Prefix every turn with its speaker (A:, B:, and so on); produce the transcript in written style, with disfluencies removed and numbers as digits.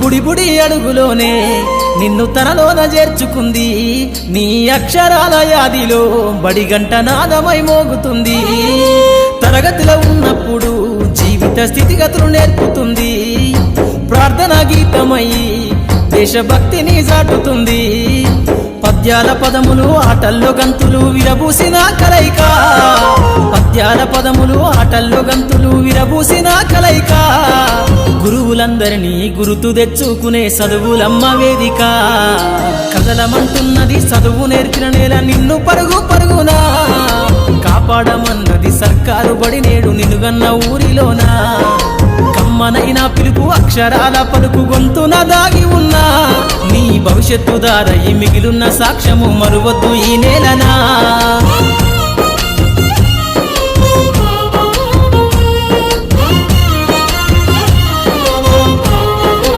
A: బుడి బుడి అడుగులోనే నిన్ను తనలోన చేర్చుకుంది నీ అక్షరాల యాదిలో బడిగంట నాదమై మోగుతుంది తరగతిలో ఉన్నప్పుడు జీవిత స్థితిగతులు నేర్పుతుంది ప్రార్థన గీతమై దేశభక్తిని చాటుతుంది పద్యాల పదములు ఆటల్లో గంతులు విరబూసిన కలయిక పద్యాల పదములు ఆటల్లో గంతులు విరబూసిన కలయిక గురువులందరినీ గురుతు తెచ్చుకునే చదువులమ్మ వేదిక కదలమంటున్నది చదువు నేర్చిన నేల నిన్ను పరుగు పరుగునా కాపాడమన్నది సర్కారు బడి నేడు నిన్నుగన్న ఊరిలోనా కమ్మనైన పిలుపు అక్షరాల పలుకు గొంతున దాగి ఉన్నా నీ భవిష్యత్తు దారయి మిగిలున్న సాక్ష్యము మరువద్దు ఈ నేలనా